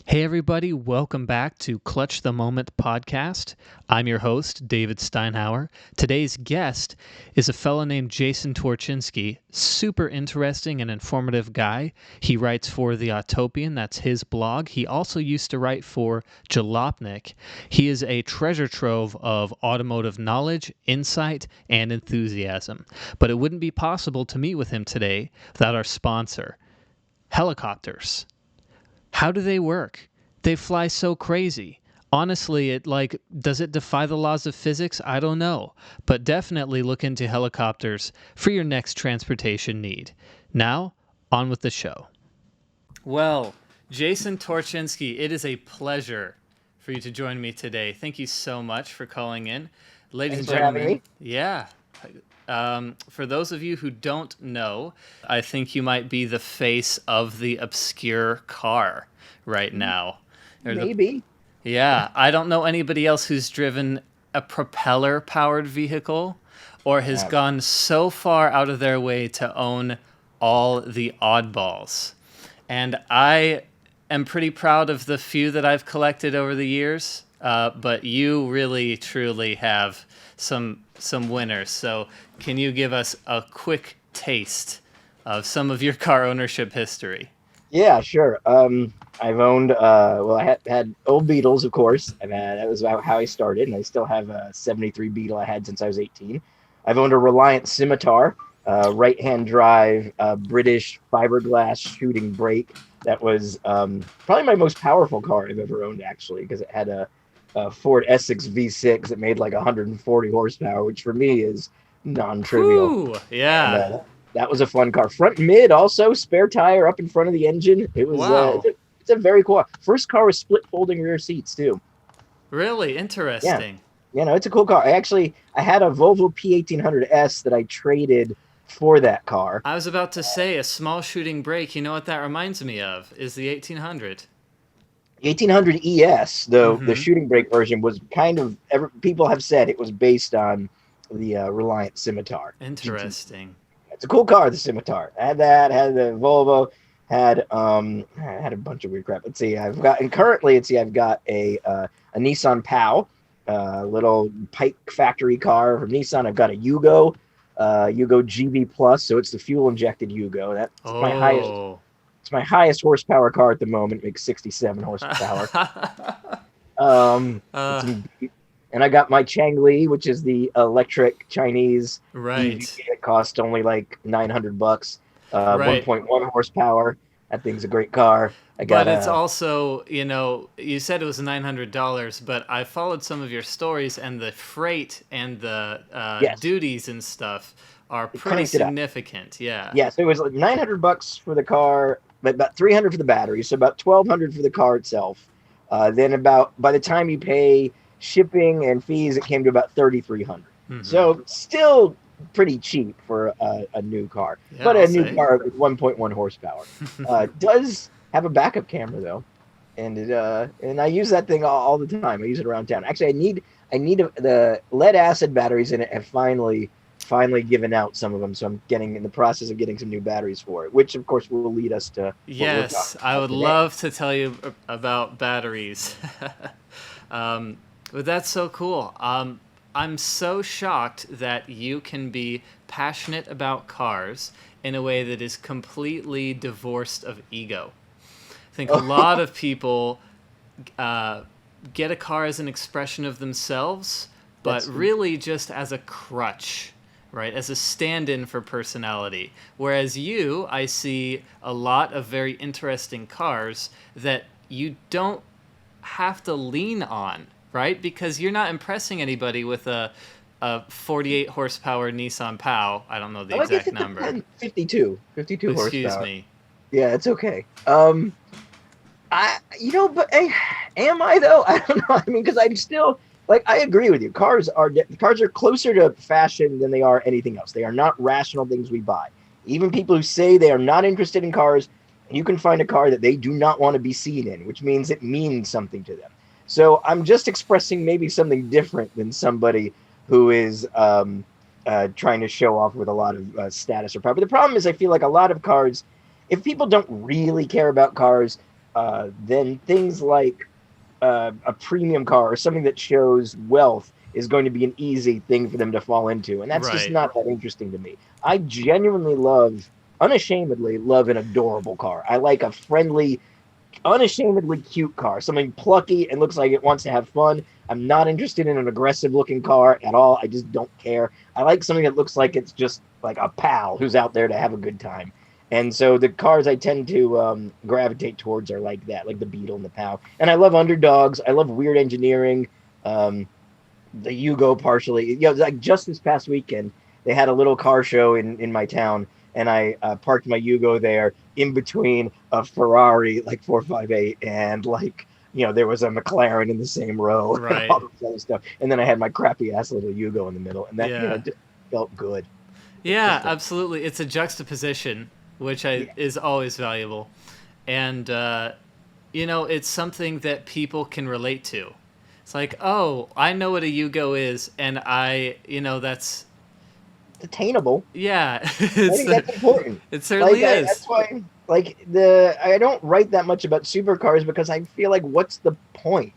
Hey, everybody, welcome back to Clutch the Moment podcast. I'm your host, David Steinhauer. Today's guest is a fellow named Jason Torchinsky, super interesting and informative guy. He writes for The Autopian, that's his blog. He also used to write for Jalopnik. He is a treasure trove of automotive knowledge, insight, and enthusiasm. But it wouldn't be possible to meet with him today without our sponsor, helicopters. How do they work? They fly so crazy. Honestly, does it defy the laws of physics? I don't know. But definitely look into helicopters for your next transportation need. Now, on with the show. Well, Jason Torchinsky, it is a pleasure for you to join me today. Thank you so much for calling in. Ladies Thanks and for having gentlemen, me. yeah. For those of you who don't know, I think you might be the face of the obscure car right now. Maybe. Yeah, I don't know anybody else who's driven a propeller-powered vehicle or has Uh, gone so far out of their way to own all the oddballs. And I am pretty proud of the few that I've collected over the years, but you really, truly have some winners. So can you give us a quick taste of some of your car ownership history? yeah, sure. I've owned. I had old Beetles, of course. That was about how I started, and I still have a '73 Beetle I had since I was 18. I've owned a Reliant Scimitar, right-hand drive, British fiberglass shooting brake. That was probably my most powerful car I've ever owned, actually, because it had a Ford Essex V6 that made like 140 horsepower, which for me is non-trivial. Whew, And yeah. that was a fun car. Front mid also, spare tire up in front of the engine. It was Wow. it's a very cool. First car with split folding rear seats too. Really Yeah, interesting. it's a cool car. I had a Volvo P1800S that I traded for that car. I was about to say a small shooting brake. You know what that reminds me of? Is the 1800. 1800 ES, though the Mm-hmm. shooting brake version was kind of people have said it was based on the Reliant Scimitar GT. Interesting. It's a cool car, the Scimitar. I had that, had the Volvo, I had a bunch of weird crap. Let's see, I've got a Nissan POW, little Pike factory car from Nissan. I've got a Yugo GB Plus, so it's the fuel injected Yugo. That's my highest. Oh. It's my highest horsepower car at the moment. It makes 67 horsepower. It's uh, and I got my Changli, which is the electric Chinese right. EV. It cost only like $900. Right. 1.1 horsepower. That thing's a great car. I got But it's a also, you said it was $900, but I followed some of your stories, and the freight and the yes. duties and stuff are It pretty cranked it up. significant. Yeah. Yeah, so it was like $900 for the car, but about 300 for the battery, so about 1,200 for the car itself. Then about by the time you pay shipping and fees, it came to about 3,300. Mm-hmm. So still pretty cheap for a new car, Yeah, but I'll a new say. car with 1.1 horsepower. Does have a backup camera though, and I use that thing all the time. I use it around town. Actually, the lead acid batteries in it have finally given out some of them, so I'm getting in the process of getting some new batteries for it, which of course will lead us to what we're Yes, talking I about would today. love to tell you about batteries. um, but that's so cool. I'm so shocked that you can be passionate about cars in a way that is completely divorced of ego. I think a lot of people uh, get a car as an expression of themselves, but That's really just as a crutch, right? As a stand in for personality. Whereas you, I see a lot of very interesting cars that you don't have to lean on, right? Because you're not impressing anybody with a 48 horsepower Nissan POW. I don't know the I guess exact it number. depends. 52 Excuse horsepower. me. Yeah, it's okay. But am I though? I don't know. I mean, because I'm still like I agree with you. Cars are closer to fashion than they are anything else. They are not rational things we buy. Even people who say they are not interested in cars, you can find a car that they do not want to be seen in, which means it means something to them. So I'm just expressing maybe something different than somebody who is trying to show off with a lot of status or power. But the problem is, I feel like a lot of cars, if people don't really care about cars, then things like a premium car or something that shows wealth is going to be an easy thing for them to fall into. And that's just Right. not that interesting to me. I genuinely unashamedly love an adorable car. I like a friendly, unashamedly cute car, something plucky and looks like it wants to have fun. I'm not interested in an aggressive looking car at all. I just don't care. I like something that looks like it's just like a pal who's out there to have a good time. And so the cars I tend to gravitate towards are like that, like the Beetle and the POW. And I love underdogs. I love weird engineering. Um, the Yugo partially. Like just this past weekend, they had a little car show in my town, and I parked my Yugo there in between a Ferrari like 458 and like there was a McLaren in the same row and Right. all this other stuff. And then I had my crappy ass little Yugo in the middle, and that Yeah. just felt good. Yeah, absolutely. It's a juxtaposition, which Yeah. is always valuable. And, it's something that people can relate to. It's like, oh, I know what a Yugo is, and that's, Attainable. yeah, I think that's important. it certainly is. That's why, I don't write that much about supercars because I feel like, what's the point?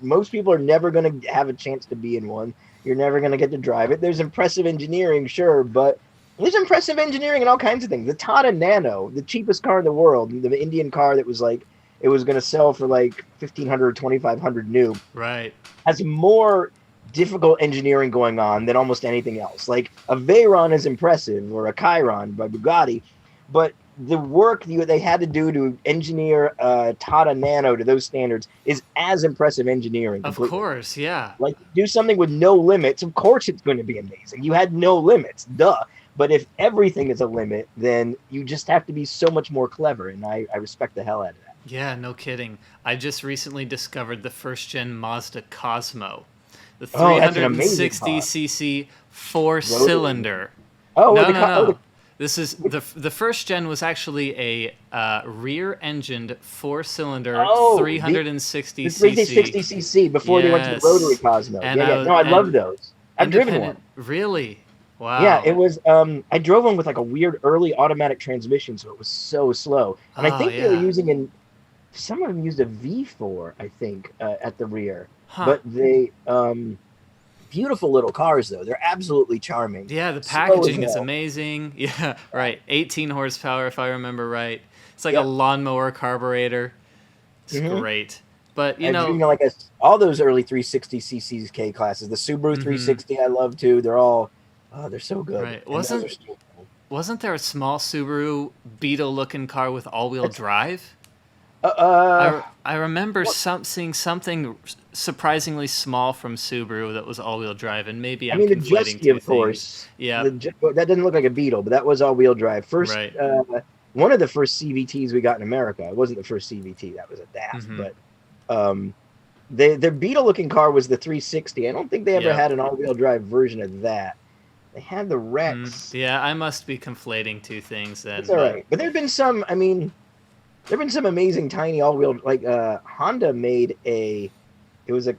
Most people are never gonna have a chance to be in one. You're never gonna get to drive it. There's impressive engineering, sure, but there's impressive engineering in all kinds of things. The Tata Nano, the cheapest car in the world, the Indian car that was like, it was gonna sell for like 1,500, 2,500 new, Right. has more difficult engineering going on than almost anything else. Like a Veyron is impressive, or a Chiron by Bugatti, but the work they had to do to engineer Tata Nano to those standards is as impressive engineering. Of Completely. course, yeah. Like, do something with no limits, of course it's going to be amazing. You had no limits, duh. But if everything is a limit, then you just have to be so much more clever, and I respect the hell out of that. Yeah, no kidding. I just recently discovered the first gen Mazda Cosmo. The Oh, that's an amazing car. 360cc four-cylinder. Oh, No. This is the first gen was actually a rear-engined four-cylinder 360cc. The 360cc before they went to the rotary Cosmo. And No, I love those. I've driven one. Really? Wow. Yeah, it was. I drove one with like a weird early automatic transmission, so it was so slow. And I think they were using some of them used a V4, I think, at the rear. Huh. But they beautiful little cars though. They're absolutely charming. Yeah, the packaging is amazing. Yeah, right. 18 horsepower if I remember right. It's like a lawnmower carburetor. It's great. But all those early 360cc K classes, the Subaru 360 I love too. They're all they're so good. Right. Wasn't there a small Subaru Beetle looking car with all-wheel drive? I remember seeing something surprisingly small from Subaru that was all-wheel drive, and maybe I'm conflating two of course. things. Yeah, that doesn't look like a Beetle, but that was all-wheel drive. First, right. One of the first CVTs we got in America. It wasn't the first CVT; that was a DAF. But their Beetle-looking car was the 360. I don't think they ever had an all-wheel drive version of that. They had the Rex. Yeah, I must be conflating two things then. It's all right. But there've been some. I mean, there've been some amazing tiny all-wheel. Like Honda made a. It was a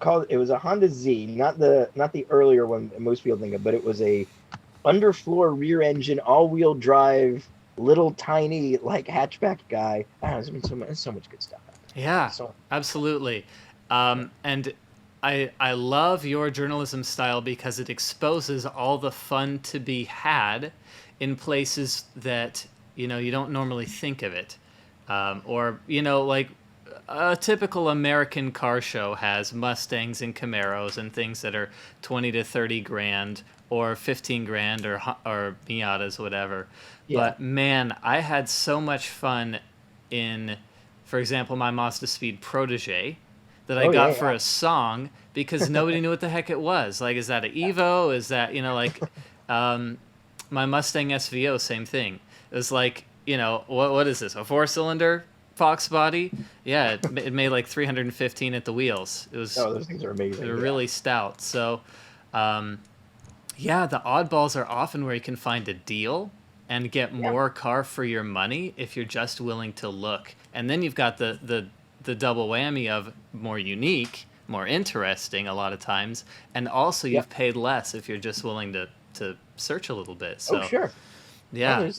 Honda Z, not the earlier one that most people think of, but it was a underfloor rear engine all-wheel drive little tiny like hatchback guy. I don't know, there's so much good stuff out there. Yeah, absolutely. And I love your journalism style because it exposes all the fun to be had in places that you don't normally think of it, or like a typical American car show has Mustangs and Camaros and things that are 20 to 30 grand or 15 grand or Miatas, whatever. Yeah. But man, I had so much fun in, for example, my Mazda Speed Protege that I got for a song because nobody knew what the heck it was. Like, is that an Evo? Is that, my Mustang SVO, same thing. It was like, what is this? A 4-cylinder Fox body? Yeah, it made like 315 at the wheels. It was. Oh, those things are amazing. They were really stout. So, the oddballs are often where you can find a deal and get more car for your money if you're just willing to look. And then you've got the double whammy of more unique, more interesting a lot of times, and also you've paid less if you're just willing to search a little bit. So, sure. Yeah.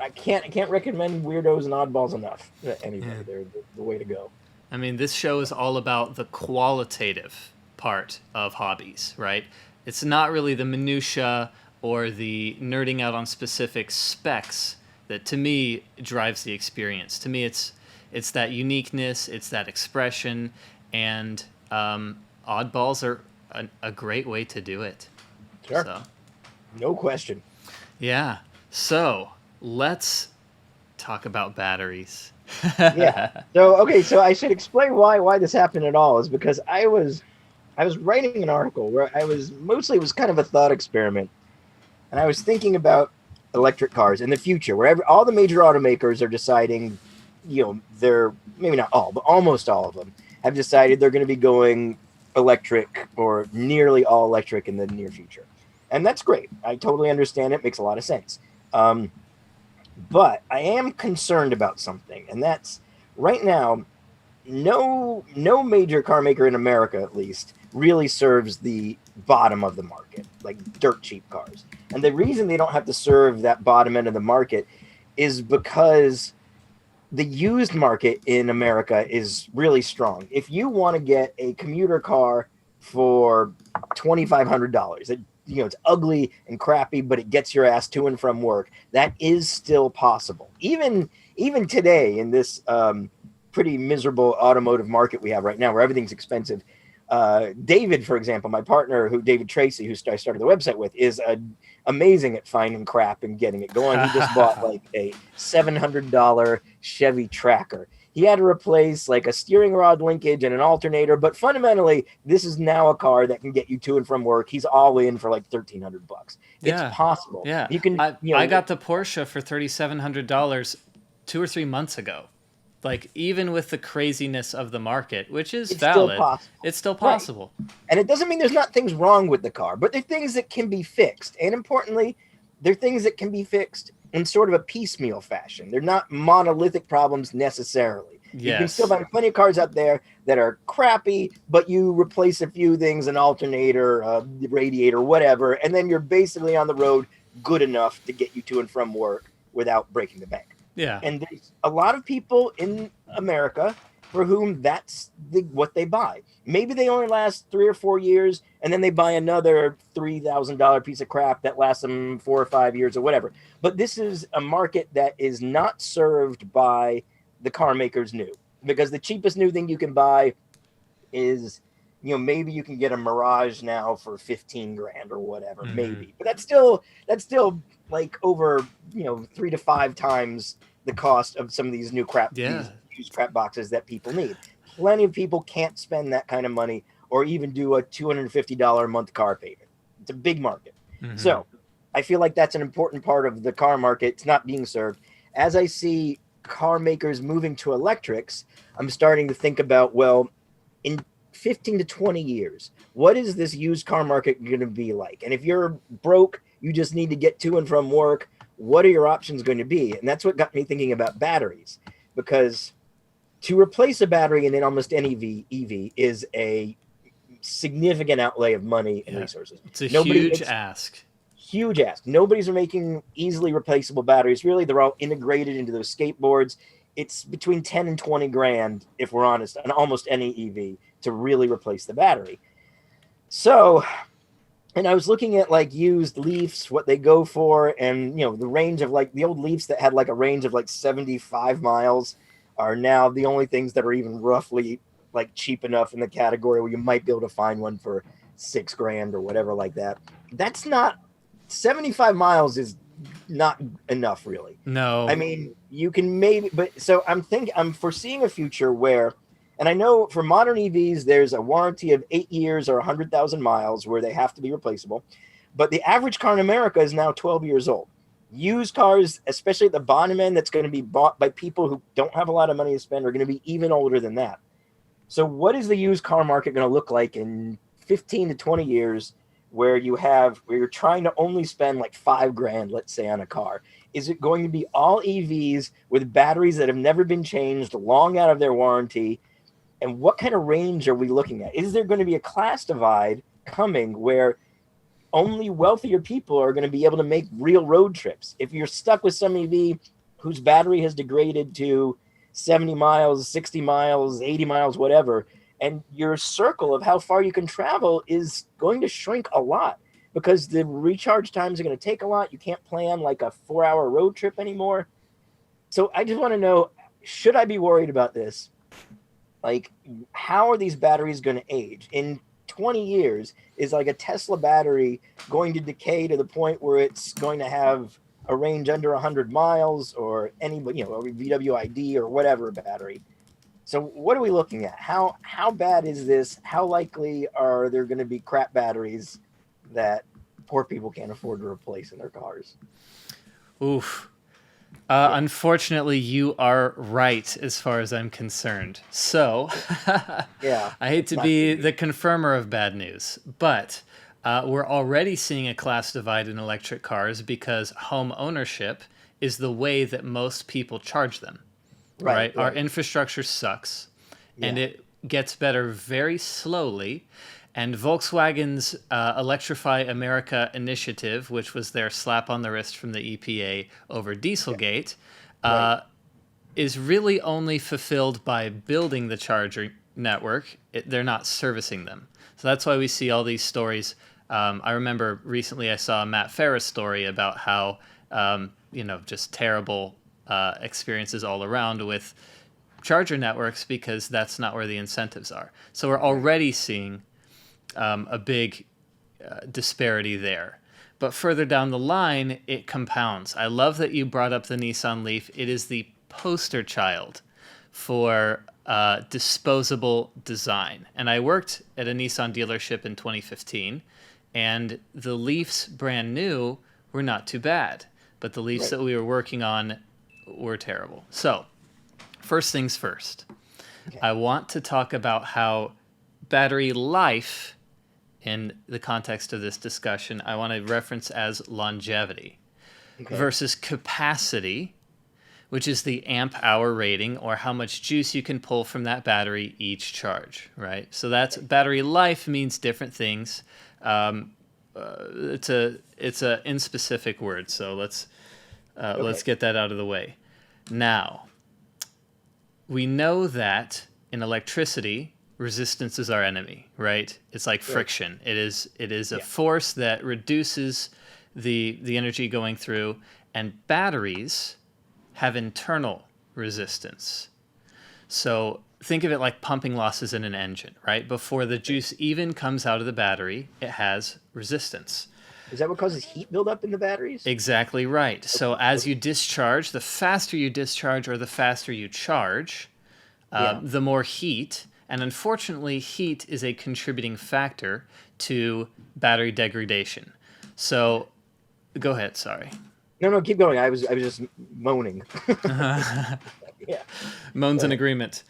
I can't recommend weirdos and oddballs enough to anybody. Yeah. They're the way to go. I mean, this show is all about the qualitative part of hobbies, right? It's not really the minutia or the nerding out on specific specs that, to me, drives the experience. To me, it's that uniqueness, it's that expression, and oddballs are a great way to do it. Sure. So, No question. yeah. So let's talk about batteries. Yeah. So okay, so I should explain why this happened at all is because I was writing an article where it was kind of a thought experiment, and I was thinking about electric cars in the future, where all the major automakers are deciding, they're maybe not all, but almost all of them have decided they're going to be going electric or nearly all electric in the near future, and that's great. I totally understand it; makes a lot of sense. But I am concerned about something, and that's right now, no major car maker in America, at least, really serves the bottom of the market, like dirt cheap cars. And the reason they don't have to serve that bottom end of the market is because the used market in America is really strong. If you want to get a commuter car for $2,500, it's ugly and crappy, but it gets your ass to and from work. That is still possible. Even today in this pretty miserable automotive market we have right now, where everything's expensive. David, for example, my partner, David Tracy, who I started the website with, is amazing at finding crap and getting it going. He just bought like a $700 Chevy Tracker. He had to replace like a steering rod linkage and an alternator, but fundamentally, this is now a car that can get you to and from work. He's all in for like $1,300. Yeah. It's possible. Yeah, you can. I got the Porsche for $3,700 2 or 3 months ago. Like, even with the craziness of the market, which is valid, it's still possible. Right. And it doesn't mean there's not things wrong with the car, but they're things that can be fixed. And importantly, they're things that can be fixed in sort of a piecemeal fashion. They're not monolithic problems necessarily. Yes. You can still find plenty of cars out there that are crappy, but you replace a few things, an alternator, radiator, whatever, and then you're basically on the road good enough to get you to and from work without breaking the bank. Yeah. And there's a lot of people in America for whom that's what they buy. Maybe they only last 3 or 4 years, and then they buy another $3,000 piece of crap that lasts them 4 or 5 years or whatever. But this is a market that is not served by the car makers new, because the cheapest new thing you can buy is, maybe you can get a Mirage now for 15 grand or whatever, maybe. But that's still like over 3 to 5 times the cost of some of these new crap, these used crap boxes that people need. Plenty of people can't spend that kind of money or even do a $250 a month car payment. It's a big market. So I feel like that's an important part of the car market. It's not being served. As I see car makers moving to electrics, I'm starting to think about, well, in 15 to 20 years, what is this used car market going to be like? And if you're broke, you just need to get to and from work, what are your options going to be? And that's what got me thinking about batteries, because to replace a battery in almost any EV is a significant outlay of money and resources. It's a huge ask. Huge ask. Nobody's making easily replaceable batteries. Really, they're all integrated into those skateboards. It's between 10 and 20 grand, if we're honest, on almost any EV to really replace the battery. So, and I was looking at like used Leafs, what they go for, and the range of like the old Leafs that had like a range of like 75 miles are now the only things that are even roughly like cheap enough in the category where you might be able to find one for 6 grand or whatever like that. That's not 75 miles is not enough, really. No. I mean, you can maybe, but so I'm foreseeing a future where, and I know for modern EVs, there's a warranty of 8 years or 100,000 miles where they have to be replaceable. But the average car in America is now 12 years old. Used cars, especially at the bottom end, that's going to be bought by people who don't have a lot of money to spend, are going to be even older than that. So what is the used car market going to look like in 15 to 20 years where you're trying to only spend like 5 grand, let's say, on a car? Is it going to be all EVs with batteries that have never been changed, long out of their warranty? And what kind of range are we looking at? Is there going to be a class divide coming where only wealthier people are going to be able to make real road trips. If you're stuck with some EV whose battery has degraded to 70 miles, 60 miles, 80 miles, whatever, and your circle of how far you can travel is going to shrink a lot because the recharge times are going to take a lot. You can't plan like a 4-hour road trip anymore. So I just want to know, should I be worried about this? Like, how are these batteries going to age? In 20 years, is like a Tesla battery going to decay to the point where it's going to have a range under 100 miles or any, a VWID or whatever battery? So what are we looking at? How bad is this? How likely are there going to be crap batteries that poor people can't afford to replace in their cars? Oof. Unfortunately, you are right as far as I'm concerned. So, Yeah, I hate to be the confirmer of bad news, but we're already seeing a class divide in electric cars because home ownership is the way that most people charge them. Right? Our infrastructure sucks, and it gets better very slowly. And Volkswagen's Electrify America initiative, which was their slap on the wrist from the EPA over Dieselgate, is really only fulfilled by building the charger network. They're not servicing them. So that's why we see all these stories. I remember recently I saw a Matt Ferris story about how, just terrible experiences all around with charger networks because that's not where the incentives are. So we're already seeing a big disparity there. But further down the line, it compounds. I love that you brought up the Nissan Leaf. It is the poster child for disposable design. And I worked at a Nissan dealership in 2015, and the Leafs brand new were not too bad. But the Leafs that we were working on were terrible. So, first things first. Okay. I want to talk about how battery life, in the context of this discussion, I want to reference as longevity versus capacity, which is the amp hour rating or how much juice you can pull from that battery each charge, right? So that's battery life means different things. It's a inspecific word, so let's get that out of the way. Now, we know that in electricity, resistance is our enemy, right? It's like friction. It is a force that reduces the energy going through, and batteries have internal resistance. So think of it like pumping losses in an engine, right? Before the juice even comes out of the battery, it has resistance. Is that what causes heat buildup in the batteries? Exactly right. So as you discharge, the faster you discharge or the faster you charge, the more heat. And unfortunately, heat is a contributing factor to battery degradation. So, go ahead. Sorry. No, keep going. I was just moaning. Moans in agreement.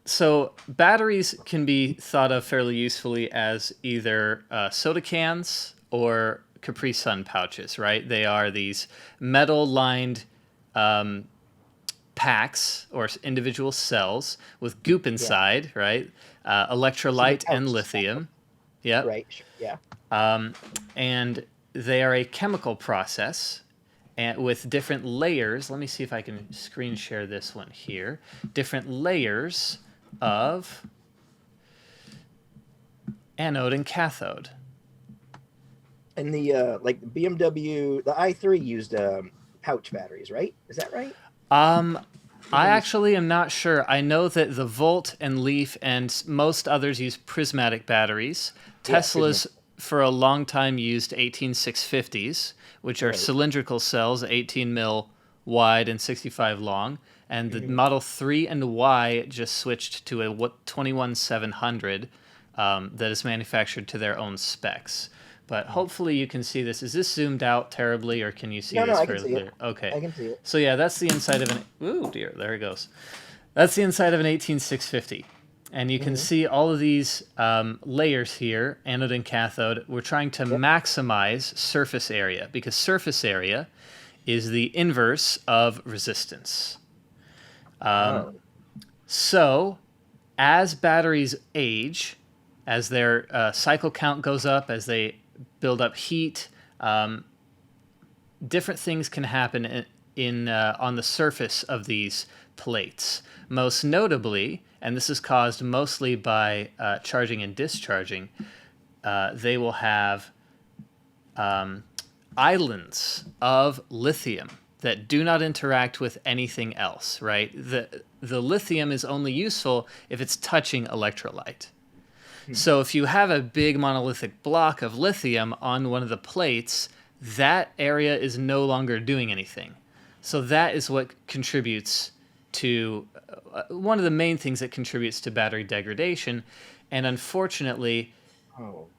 So, batteries can be thought of fairly usefully as either soda cans or Capri Sun pouches, right? They are these metal-lined packs or individual cells with goop inside, right? Electrolyte and lithium. Yeah. Right. Yeah. And they are a chemical process and with different layers. Let me see if I can screen share this one here. Different layers of anode and cathode. And the like BMW, the i3 used pouch batteries, right? Is that right? I actually am not sure. I know that the Volt and Leaf and most others use prismatic batteries. Tesla's for a long time used 18650s, which are cylindrical cells, 18 mil wide and 65 long. And the Model 3 and Y just switched to a 21700 that is manufactured to their own specs. But hopefully you can see this. Is this zoomed out terribly, or can you see this fairly clear? Okay. I can see it. So yeah, that's the inside of an... Ooh, dear, there it goes. That's the inside of an 18650. And you can see all of these layers here, anode and cathode. We're trying to maximize surface area, because surface area is the inverse of resistance. So as batteries age, as their cycle count goes up, as they build up heat. Different things can happen in on the surface of these plates. Most notably, and this is caused mostly by charging and discharging, they will have islands of lithium that do not interact with anything else, right? The lithium is only useful if it's touching electrolyte. So if you have a big monolithic block of lithium on one of the plates, that area is no longer doing anything. So that is what contributes to one of the main things that contributes to battery degradation. And unfortunately,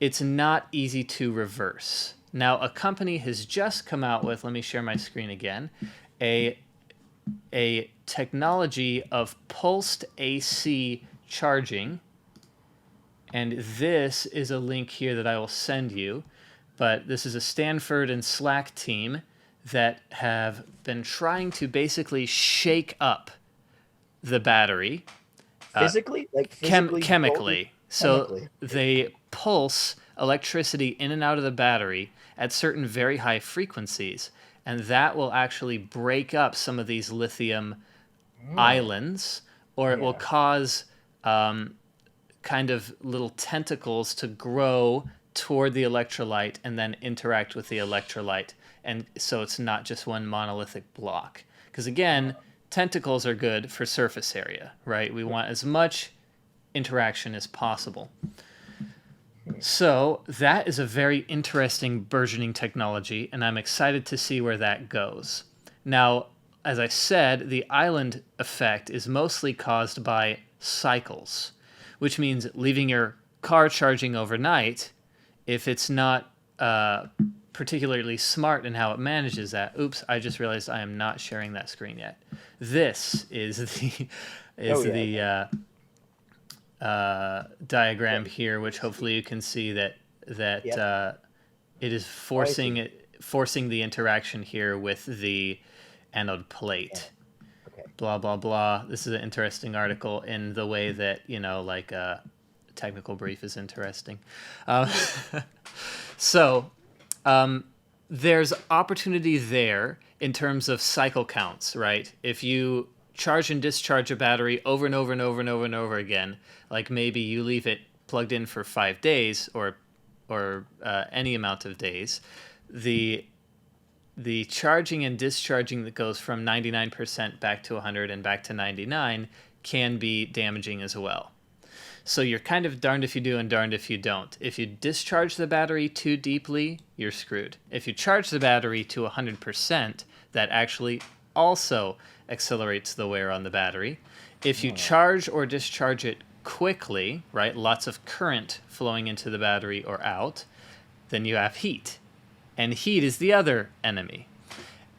it's not easy to reverse. Now, a company has just come out with, let me share my screen again, a technology of pulsed AC charging. And this is a link here that I will send you. But this is a Stanford and SLAC team that have been trying to basically shake up the battery. Physically? Like physically? Chemically. So Chemically. they pulse electricity in and out of the battery at certain very high frequencies. And that will actually break up some of these lithium islands, or it will cause kind of little tentacles to grow toward the electrolyte and then interact with the electrolyte. And so it's not just one monolithic block. Because again, tentacles are good for surface area, right? We want as much interaction as possible. So that is a very interesting burgeoning technology, and I'm excited to see where that goes. Now, as I said, the island effect is mostly caused by cycles, which means leaving your car charging overnight, if it's not particularly smart in how it manages that. Oops, I just realized I am not sharing that screen yet. This is the diagram here, which hopefully you can see that it is forcing the interaction here with the anode plate. Blah blah blah. This is an interesting article in the way that technical brief is interesting. So there's opportunity there in terms of cycle counts, right? If you charge and discharge a battery over and over and over and over and over again, like maybe you leave it plugged in for 5 days or any amount of days, the charging and discharging that goes from 99% back to 100 and back to 99 can be damaging as well. So you're kind of darned if you do and darned if you don't. If you discharge the battery too deeply, you're screwed. If you charge the battery to 100%, that actually also accelerates the wear on the battery. If you charge or discharge it quickly, right, lots of current flowing into the battery or out, then you have heat. And heat is the other enemy.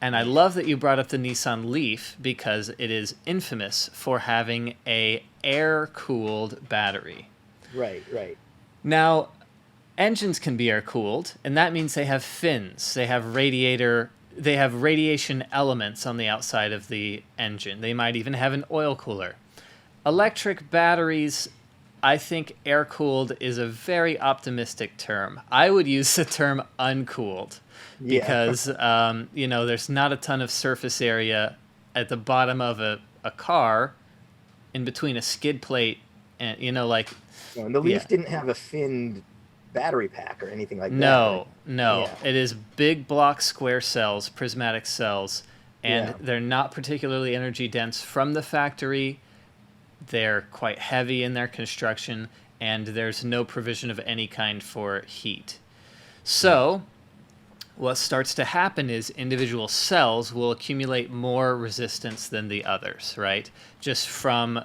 And I love that you brought up the Nissan Leaf because it is infamous for having a air-cooled battery. Right. Now, engines can be air-cooled, and that means they have fins. They have radiation elements on the outside of the engine. They might even have an oil cooler. Electric batteries, I think air-cooled is a very optimistic term. I would use the term uncooled because, there's not a ton of surface area at the bottom of a car in between a skid plate and, and the Leaf didn't have a finned battery pack or anything like that. No. It is big block square cells, prismatic cells, and they're not particularly energy dense from the factory. They're quite heavy in their construction, and there's no provision of any kind for heat. So what starts to happen is individual cells will accumulate more resistance than the others, right? Just from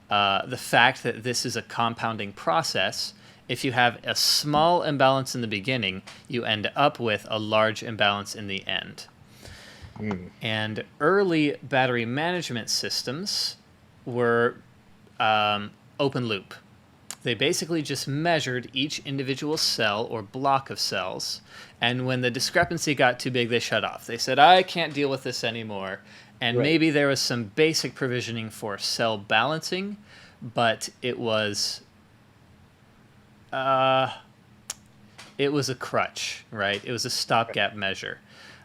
the fact that this is a compounding process. If you have a small imbalance in the beginning, you end up with a large imbalance in the end. And early battery management systems were open loop. They basically just measured each individual cell or block of cells, and when the discrepancy got too big, they shut off. They said, I can't deal with this anymore. And maybe there was some basic provisioning for cell balancing, but it was it was a crutch, right? It was a stopgap measure.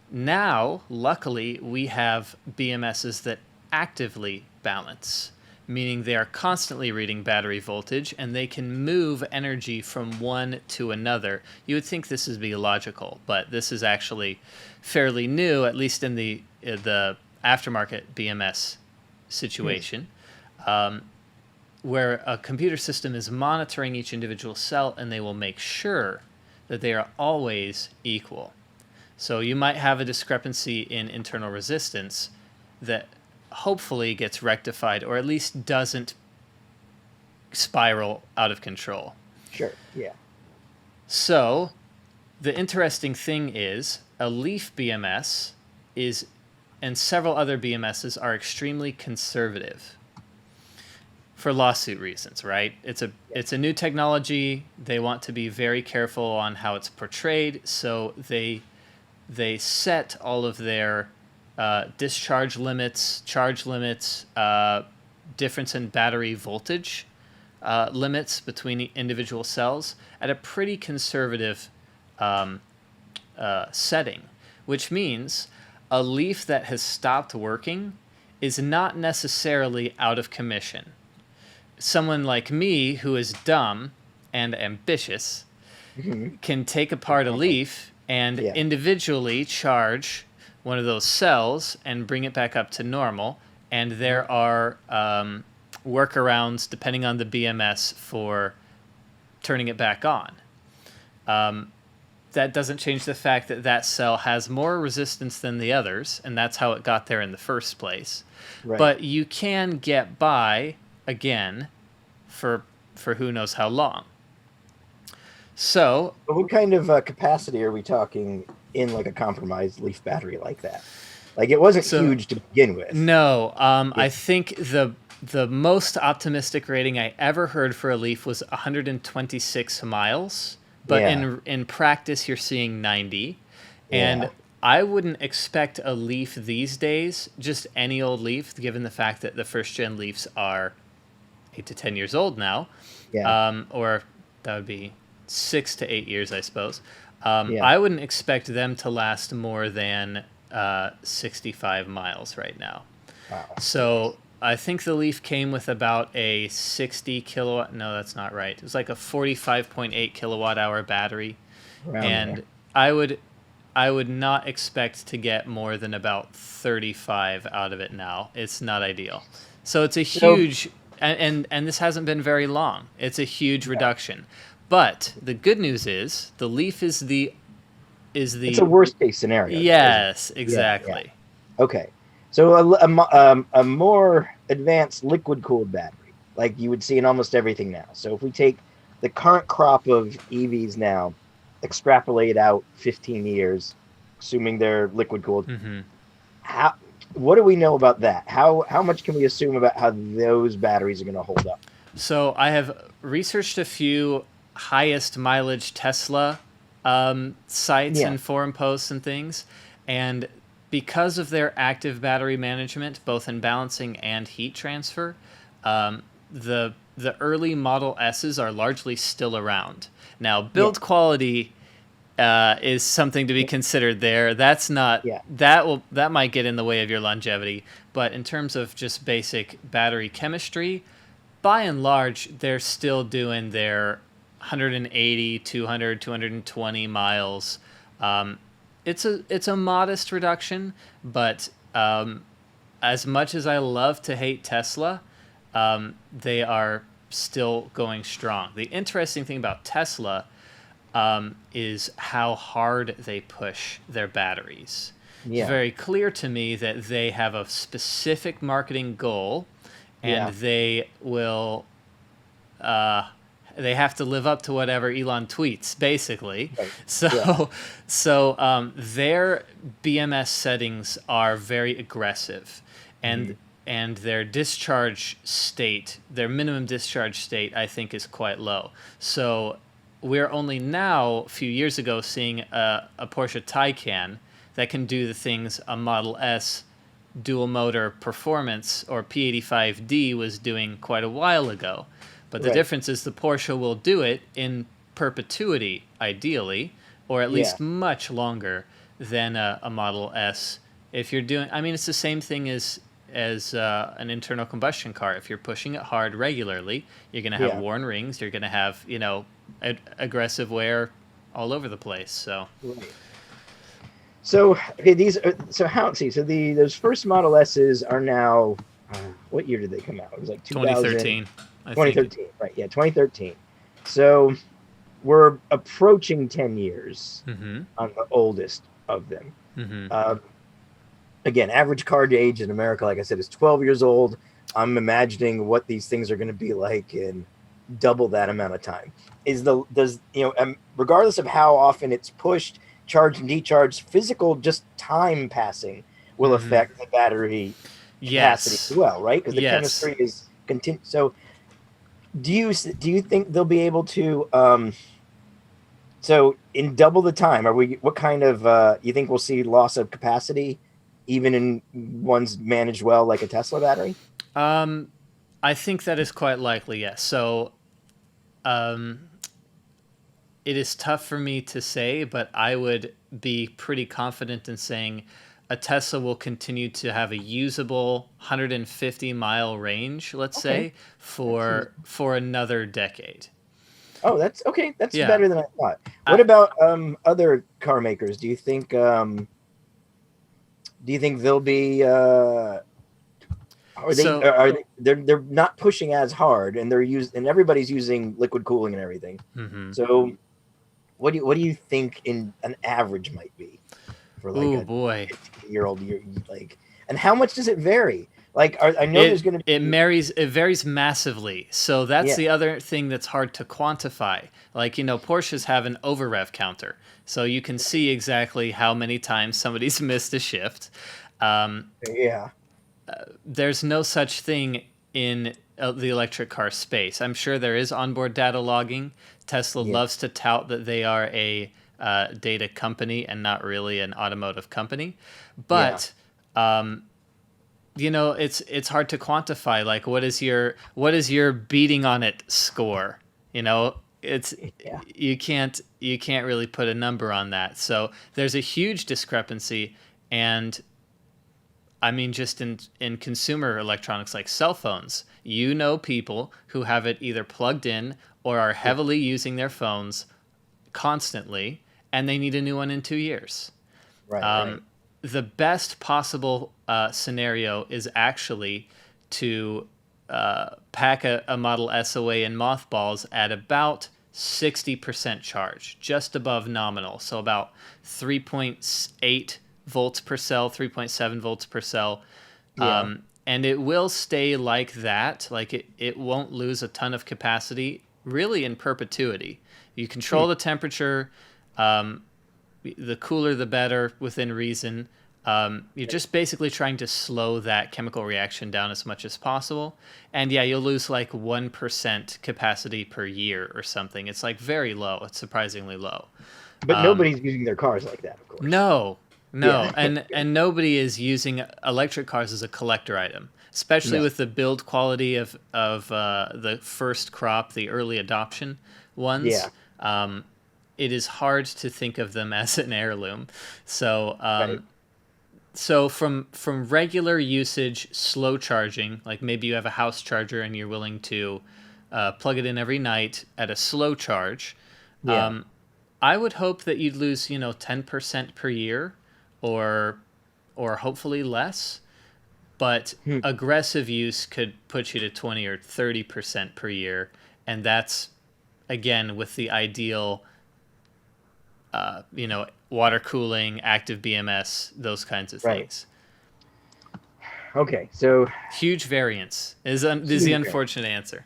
Now, luckily, we have BMSs that actively balance, meaning they are constantly reading battery voltage and they can move energy from one to another. You would think this would be logical, but this is actually fairly new, at least in the aftermarket BMS situation, where a computer system is monitoring each individual cell and they will make sure that they are always equal. So you might have a discrepancy in internal resistance that hopefully gets rectified, or at least doesn't spiral out of control. Sure, yeah. So the interesting thing is a leaf BMS is, and several other BMSs are extremely conservative for lawsuit reasons, right? It's a new technology. They want to be very careful on how it's portrayed, so they set all of their discharge limits, charge limits, difference in battery voltage limits between individual cells at a pretty conservative setting, which means a leaf that has stopped working is not necessarily out of commission. Someone like me, who is dumb and ambitious, can take apart a leaf and individually charge one of those cells and bring it back up to normal. And there are workarounds, depending on the BMS, for turning it back on. That doesn't change the fact that that cell has more resistance than the others, and that's how it got there in the first place. Right. But you can get by, again, for who knows how long. So, what kind of capacity are we talking in like a compromised leaf battery like that? Like, it wasn't huge to begin with. No, I think the most optimistic rating I ever heard for a leaf was 126 miles. But in practice, you're seeing 90. And I wouldn't expect a leaf these days, just any old leaf, given the fact that the first-gen leafs are 8 to 10 years old now. Or that would be 6 to 8 years, I suppose. I wouldn't expect them to last more than 65 miles right now. Wow. So I think the Leaf came with about a 60 kilowatt. No, that's not right. It was like a 45.8 kilowatt hour battery. And I would not expect to get more than about 35 out of it now. It's not ideal. So it's a huge, and this hasn't been very long. It's a huge reduction. But the good news is the Leaf is the it's a worst case scenario. Yes, exactly. Okay. So a more advanced liquid cooled battery, like you would see in almost everything now. So if we take the current crop of EVs now, extrapolate out 15 years, assuming they're liquid cooled, what do we know about that? How much can we assume about how those batteries are going to hold up? So I have researched a few highest mileage Tesla sites and forum posts and things, and because of their active battery management, both in balancing and heat transfer, the early Model S's are largely still around. Now, build quality is something to be considered there. That's not that might get in the way of your longevity, but in terms of just basic battery chemistry, by and large, they're still doing their 180, 200, 220 miles. It's a modest reduction, but as much as I love to hate Tesla, they are still going strong. The interesting thing about Tesla is how hard they push their batteries. It's very clear to me that they have a specific marketing goal, and they will they have to live up to whatever Elon tweets, basically. Right. So their BMS settings are very aggressive, and their discharge state, their minimum discharge state, I think is quite low. So we're only now, a few years ago, seeing a Porsche Taycan that can do the things a Model S dual motor performance or P85D was doing quite a while ago. But the difference is the Porsche will do it in perpetuity, ideally, or at Yeah. least much longer than a Model S. If you're doing, I mean, it's the same thing as an internal combustion car. If you're pushing it hard regularly, you're going to have Yeah. worn rings. You're going to have, aggressive wear all over the place. So Right. So okay, these are, so how see so the those first Model S's are now what year did they come out? It was like 2000, 2013, I think. 2013, right? Yeah, 2013. So we're approaching 10 years Mm-hmm. on the oldest of them. Mm-hmm. Again, average car age in America, like I said, is 12 years old. I'm imagining what these things are going to be like in double that amount of time. Regardless of how often it's pushed, charged and decharged, physical just time passing will affect the battery capacity Yes. as well, right? Because the Yes. chemistry is continu. So, do you think they'll be able to? So in double the time, are we? What kind of? You think we'll see loss of capacity, even in ones managed well, like a Tesla battery? I think that is quite likely, yes. So, it is tough for me to say, but I would be pretty confident in saying a Tesla will continue to have a usable 150-mile range, let's say, for another decade. Oh, that's okay. That's Yeah. better than I thought. What about other car makers? Do you think they'll be they're not pushing as hard, and and everybody's using liquid cooling and everything. Mm-hmm. So what do you think in an average might be for like a boy. 15-year-old like, and how much does it vary? Like, I know there's going to be it varies massively. So that's the other thing that's hard to quantify. Like, Porsches have an over rev counter, so you can see exactly how many times somebody's missed a shift. There's no such thing in the electric car space. I'm sure there is onboard data logging. Tesla loves to tout that they are a data company and not really an automotive company, but it's hard to quantify. Like, what is your beating on it score? You can't really put a number on that. So there's a huge discrepancy, and I mean, just in consumer electronics like cell phones, people who have it either plugged in or are heavily using their phones constantly, and they need a new one in 2 years. right. The best possible scenario is actually to pack a Model S away in mothballs at about 60% charge, just above nominal. So about 3.8 volts per cell, 3.7 volts per cell. And it will stay like that. Like it won't lose a ton of capacity really in perpetuity. You control the temperature. The cooler, the better, within reason. You're just basically trying to slow that chemical reaction down as much as possible. And you'll lose like 1% capacity per year or something. It's like very low. It's surprisingly low. But nobody's using their cars like that, of course. No. And nobody is using electric cars as a collector item, especially with the build quality of the first crop, the early adoption ones. It is hard to think of them as an heirloom. So so from regular usage, slow charging, like maybe you have a house charger and you're willing to plug it in every night at a slow charge, I would hope that you'd lose 10% per year, or hopefully less. But aggressive use could put you to 20 or 30% per year, and that's again with the ideal water cooling, active BMS, those kinds of things. Okay, so huge variance is the unfortunate answer.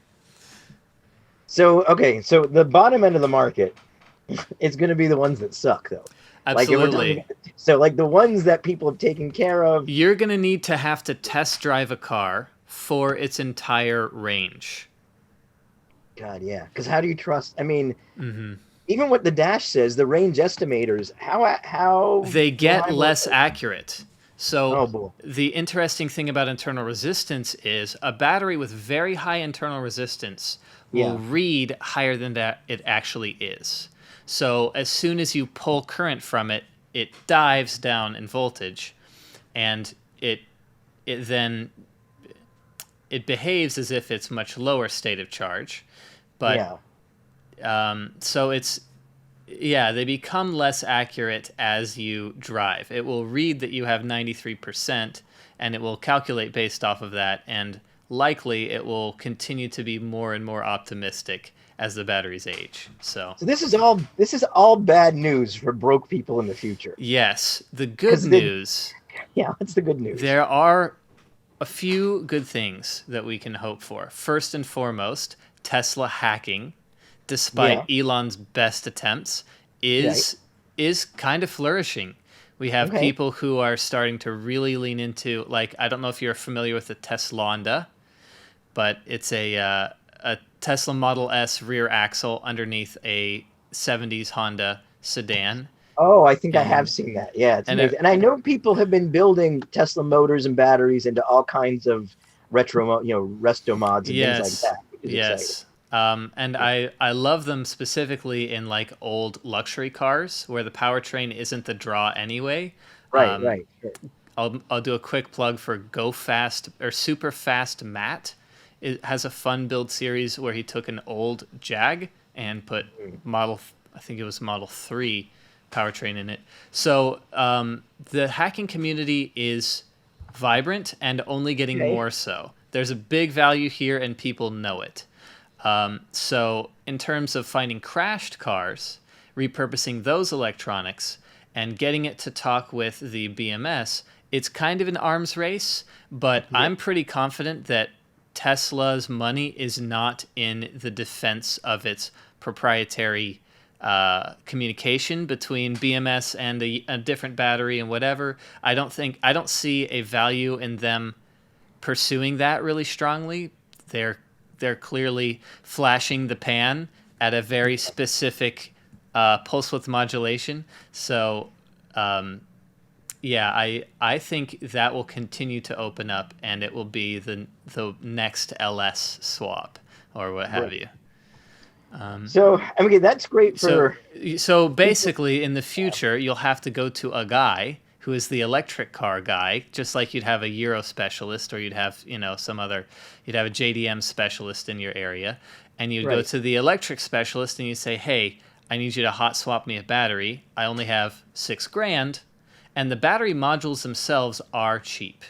So the bottom end of the market, it's going to be the ones that suck, though. Absolutely. Like the ones that people have taken care of. You're going to need to have to test drive a car for its entire range. God, yeah. Because how do you trust? I mean, even what the dash says, the range estimators, how they get less accurate. So Oh boy. the interesting thing about internal resistance is a battery with very high internal resistance will Yeah. read higher than that it actually is. So as soon as you pull current from it, it dives down in voltage, and it then it behaves as if it's much lower state of charge. But Yeah. so it's yeah, they become less accurate as you drive. It will read that you have 93%, and it will calculate based off of that, and likely it will continue to be more and more optimistic as the batteries age. So, So this is all bad news for broke people in the future. yes, the good Because news, yeah, that's the good news. there are a few good things that we can hope for. First and foremost, Tesla hacking, despite Yeah. Elon's best attempts, Right. is kind of flourishing. We have Okay. people who are starting to really lean into, like, I don't know if you're familiar with the Teslonda, but it's a Tesla Model S rear axle underneath a 70s Honda sedan. Oh, I think I have And seen that. Yeah, it's and amazing. And I know people have been building Tesla motors and batteries into all kinds of resto mods and things like yes, that, which is exciting. yes. And I love them specifically in like old luxury cars where the powertrain isn't the draw anyway. Right, Um, right. Sure. I'll do a quick plug for Go Fast or Super Fast Matt. It has a fun build series where he took an old Jag and put I think it was Model 3 powertrain in it. So the hacking community is vibrant and only getting Okay. more so. There's a big value here and people know it. So in terms of finding crashed cars, repurposing those electronics, and getting it to talk with the BMS, it's kind of an arms race, but Yeah. I'm pretty confident that Tesla's money is not in the defense of its proprietary communication between BMS and a different battery and whatever. I don't see a value in them pursuing that really strongly. They're clearly flashing the pan at a very specific pulse width modulation. So yeah, I think that will continue to open up, and it will be the next LS swap or what have Right. you. So, I mean, that's great So for so basically, in the future, you'll have to go to a guy who is the electric car guy, just like you'd have a Euro specialist, or you'd have you'd have a JDM specialist in your area, and you'd go right. to the electric specialist and you say, hey, I need you to hot swap me a battery. I only have $6,000, and the battery modules themselves are cheap.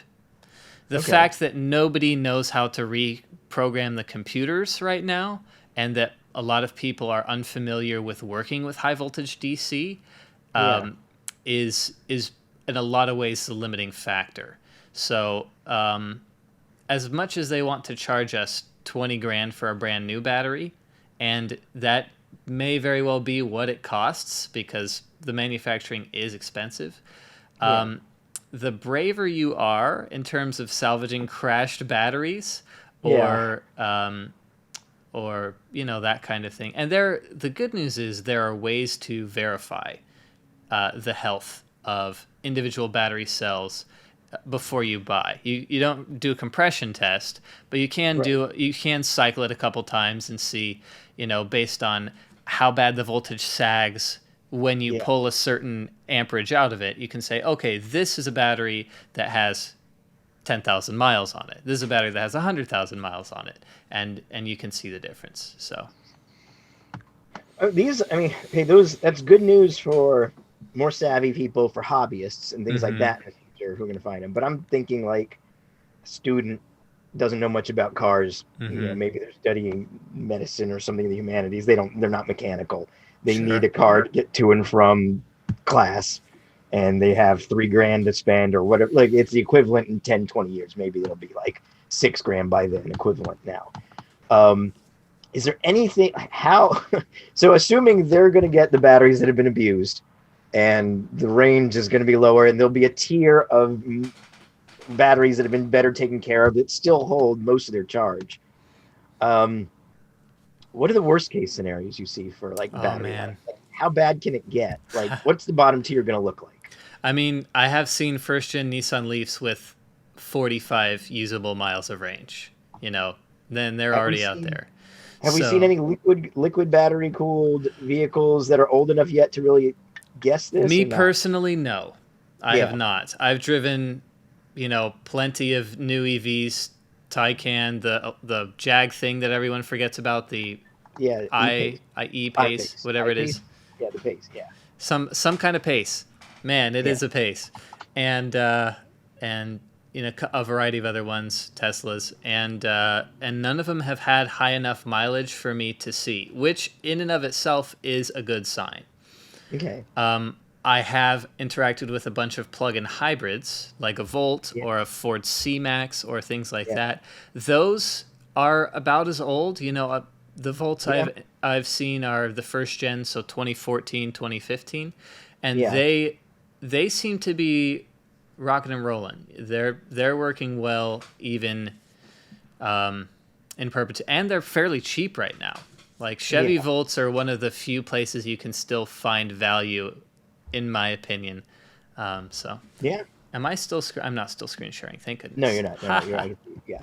The Okay. fact that nobody knows how to reprogram the computers right now, and that a lot of people are unfamiliar with working with high voltage DC, Yeah. is in a lot of ways the limiting factor. So as much as they want to charge us 20 grand for a brand new battery, and that may very well be what it costs because the manufacturing is expensive. Yeah. The braver you are in terms of salvaging crashed batteries, Yeah. or that kind of thing. And the good news is there are ways to verify the health of individual battery cells before you buy. You don't do a compression test, but you can Right. cycle it a couple times and see, based on how bad the voltage sags when you Yeah. pull a certain amperage out of it, you can say, okay, this is a battery that has 10,000 miles on it. This is a battery that has 100,000 miles on it, and you can see the difference. So These, I mean, hey, that's good news for more savvy people, for hobbyists and things like hmm that in the future who are going to find them. But I'm thinking like a student doesn't know much about cars. hmm Maybe they're studying medicine or something in the humanities. They're not mechanical. They need Sure. a car to get to and from class, and they have $3,000 to spend or whatever. Like it's the equivalent in 10, 20 years. Maybe it'll be like $6,000 by then, equivalent now. Is there anything how so assuming they're going to get the batteries that have been abused and the range is going to be lower and there'll be a tier of batteries that have been better taken care of that still hold most of their charge, what are the worst case scenarios you see for like Oh battery man. life? Like, how bad can it get? Like what's the bottom tier going to look like? I mean, I have seen first-gen Nissan Leafs with 45 usable miles of range. Then they're Have we already out seen there. have we seen So, any liquid battery cooled vehicles that are old enough yet to really guess this me or not? personally, no, I have Yeah, not. I've driven, plenty of new EVs, Taycan, the Jag thing that everyone forgets about, the yeah, I e-pace, I E Pace, I-pace, whatever it I-pace. is. Yeah, the pace. Yeah, Some kind of pace. Man, it yeah, is a pace, and a variety of other ones, Teslas, and none of them have had high enough mileage for me to see, which in and of itself is a good sign. okay, I have interacted with a bunch of plug-in hybrids, like a Volt yeah, or a Ford C-Max or things like yeah, that. Those are about as old. The Volts yeah, I've seen are the first gen, so 2014, 2015, and yeah. they seem to be rocking and rolling. They're working well even in perpetuity, and they're fairly cheap right now. Like Chevy Yeah. Volts are one of the few places you can still find value, in my opinion. So, Yeah. am I still? I'm not still screen sharing. Thank No, you're goodness. not. No, no, you're not. Yeah.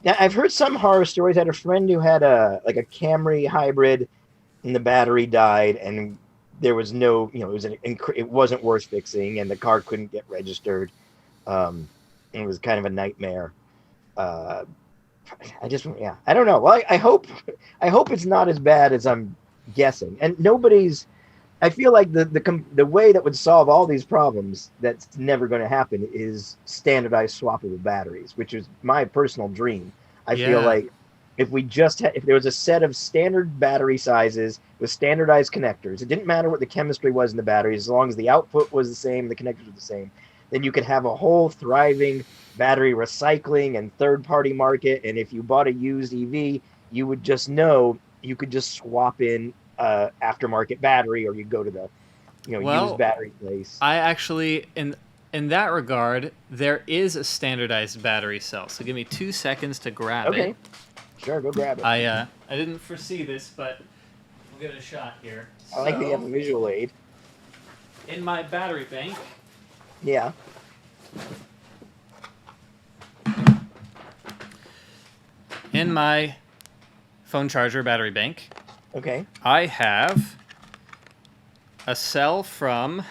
Now I've heard some horror stories. I had a friend who had a Camry hybrid, and the battery died, and there was no, it wasn't worth fixing, and the car couldn't get registered. It was kind of a nightmare. Uh, yeah, I don't know. Well, I hope it's not as bad as I'm guessing. And nobody's. I feel like the way that would solve all these problems that's never going to happen is standardized swappable batteries, which is my personal dream. I feel Yeah. like if there was a set of standard battery sizes with standardized connectors, it didn't matter what the chemistry was in the batteries, as long as the output was the same, the connectors were the same, then you could have a whole thriving battery recycling and third party market. And if you bought a used EV, you would just know you could just swap in aftermarket battery, or you go to the used Well, battery place. I actually in that regard, there is a standardized battery cell. So give me 2 seconds to grab it. Okay, sure, go grab it. I didn't foresee this, but we'll give it a shot here. I like that you have a visual aid. In my battery bank, Yeah. in my phone charger battery bank, Okay. I have a cell from.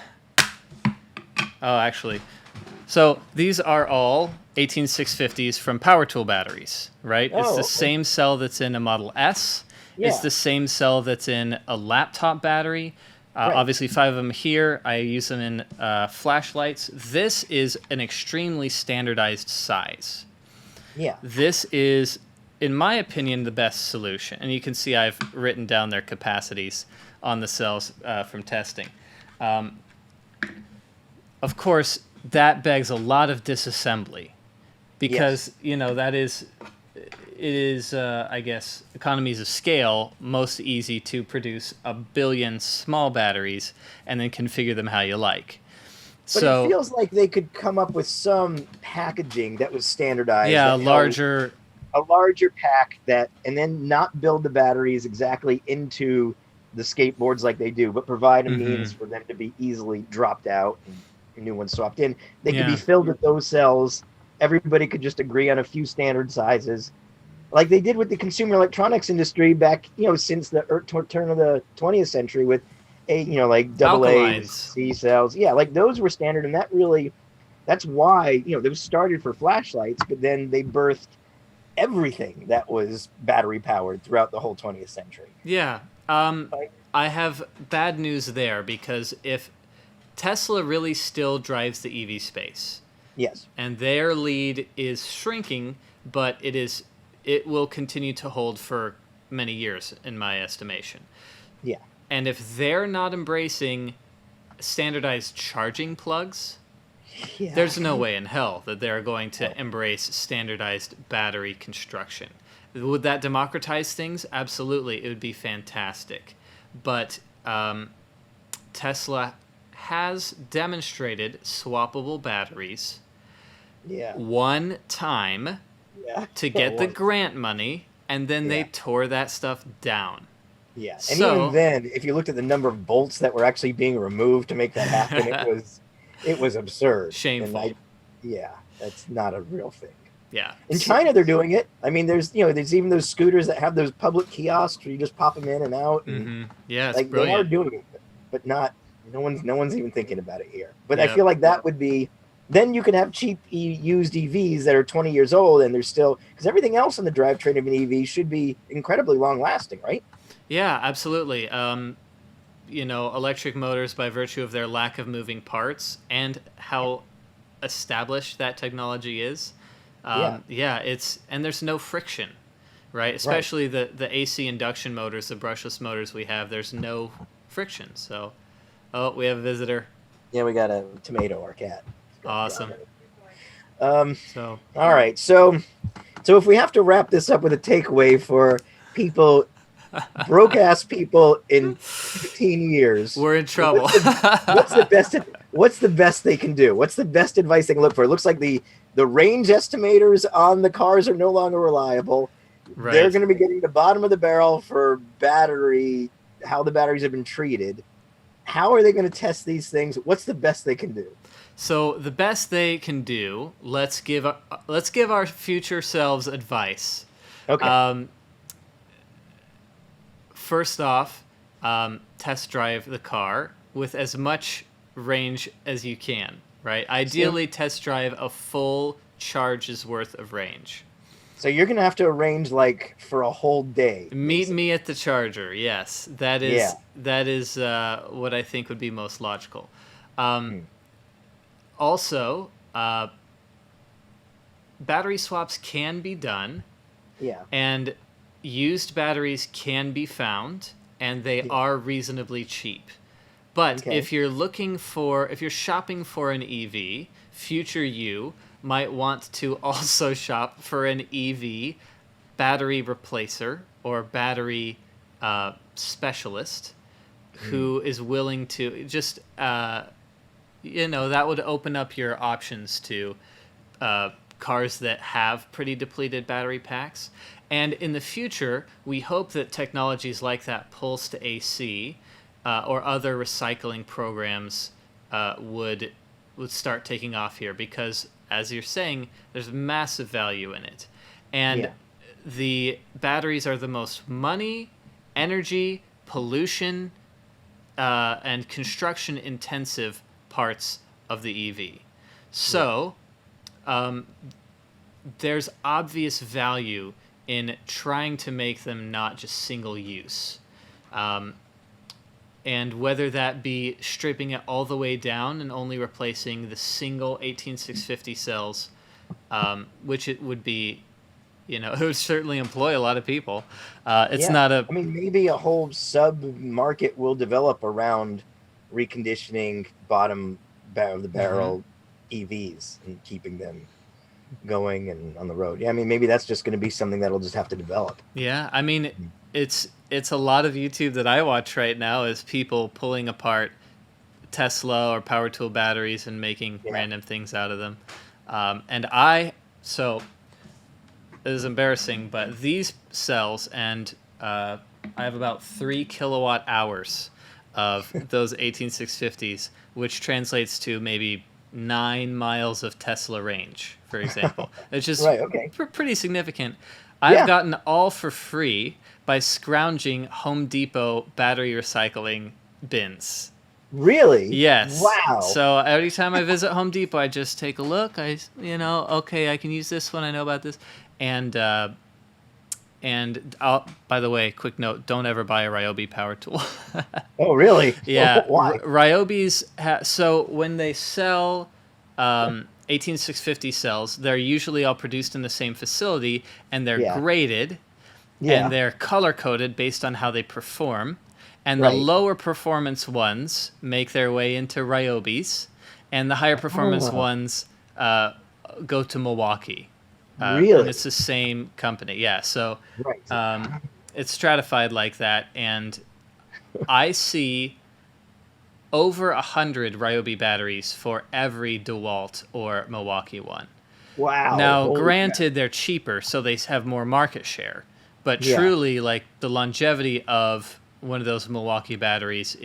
Oh, actually. So these are all 18650s from Power Tool batteries, right? It's Oh, the okay. same cell that's in a Model S. It's Yeah. the same cell that's in a laptop battery. Right. Obviously, 5 of them here. I use them in flashlights. This is an extremely standardized size. Yeah. This is, in my opinion, the best solution. And you can see I've written down their capacities on the cells from testing. Of course, that begs a lot of disassembly because, it is, I guess, economies of scale, most easy to produce a billion small batteries and then configure them how you like. But it feels like they could come up with some packaging that was standardized. Yeah, that a larger pack and then not build the batteries exactly into the skateboards like they do, but provide a means for them to be easily dropped out and new ones swapped in. They could be filled with those cells. Everybody could just agree on a few standard sizes, like they did with the consumer electronics industry back, since the turn of the 20th century with like double A C cells. Yeah, like those were standard, and that's why those started for flashlights, but then they birthed everything that was battery powered throughout the whole 20th century. Yeah. I have bad news there because if Tesla really still drives the EV space, yes, and their lead is shrinking, but it will continue to hold for many years, in my estimation. Yeah. And if they're not embracing standardized charging plugs, there's no way in hell that they're going to embrace standardized battery construction. Would that democratize things? Absolutely. It would be fantastic. But Tesla has demonstrated swappable batteries one time to get the grant money, and then they tore that stuff down. Yeah, and even then, if you looked at the number of bolts that were actually being removed to make that happen, It was absurd. Shameful. Yeah, that's not a real thing. Yeah. In China, they're doing it. I mean, there's even those scooters that have those public kiosks where you just pop them in and out, and Yeah, it's like they are brilliant. doing it, but not. No one's even thinking about it here. But I Yep. feel like that would be. Then you could have cheap used EVs that are 20 years old, and they're still, because everything else in the drivetrain of an EV should be incredibly long lasting, right? Yeah, absolutely. Electric motors, by virtue of their lack of moving parts and how established that technology is, and there's no friction, right? Especially the AC induction motors, the brushless motors we have, there's no friction. So, we have a visitor. Yeah, we got a Tomato, our cat. Awesome. All right. So if we have to wrap this up with a takeaway for people, broke ass people in 15 years, we're in trouble. What's the best they can do? What's the best advice they can look for? It looks like the range estimators on the cars are no longer reliable. Right. They're going to be getting the bottom of the barrel for how the batteries have been treated. How are they going to test these things? What's the best they can do? So the best they can do, let's give our future selves advice. Okay. First off, test drive the car with as much range as you can, right? Ideally, test drive a full charge's worth of range. So you're going to have to arrange like for a whole day. Meet me at the charger. Yes, that is what I think would be most logical. Also, battery swaps can be done. Yeah. And used batteries can be found, and they are reasonably cheap. But if you're shopping for an EV, future you might want to also shop for an EV battery replacer or battery specialist who is willing to just, that would open up your options to cars that have pretty depleted battery packs. And in the future, we hope that technologies like that pulse to AC or other recycling programs would start taking off here, because, as you're saying, there's massive value in it. And the batteries are the most money, energy, pollution, and construction intensive parts of the EV. So there's obvious value in trying to make them not just single use. And whether that be stripping it all the way down and only replacing the single 18650 cells, which it would be, it would certainly employ a lot of people. Maybe a whole sub-market will develop around reconditioning bottom of the barrel EVs and keeping them going and on the road. Yeah, maybe that's just going to be something that'll just have to develop. Yeah, it's a lot of YouTube that I watch right now is people pulling apart Tesla or power tool batteries and making random things out of them. So it is embarrassing, but these cells, and I have about 3 kilowatt hours of those 18650s, which translates to maybe 9 miles of Tesla range, for example. It's just pretty significant. I've gotten all for free by scrounging Home Depot battery recycling bins. Really? Yes. Wow. So every time I visit Home Depot, I just take a look. I can use this one. I know about this. And by the way, quick note, don't ever buy a Ryobi power tool. Oh, really? Yeah. Why? Ryobis, so when they sell 18650 cells, they're usually all produced in the same facility, and they're graded, and they're color-coded based on how they perform. And the lower performance ones make their way into Ryobis, and the higher performance ones go to Milwaukee. Really? And it's the same company. Yeah, so it's stratified like that, and I see over 100 Ryobi batteries for every DeWalt or Milwaukee one. Wow. Now, granted, they're cheaper, so they have more market share. But truly, like, the longevity of one of those Milwaukee batteries,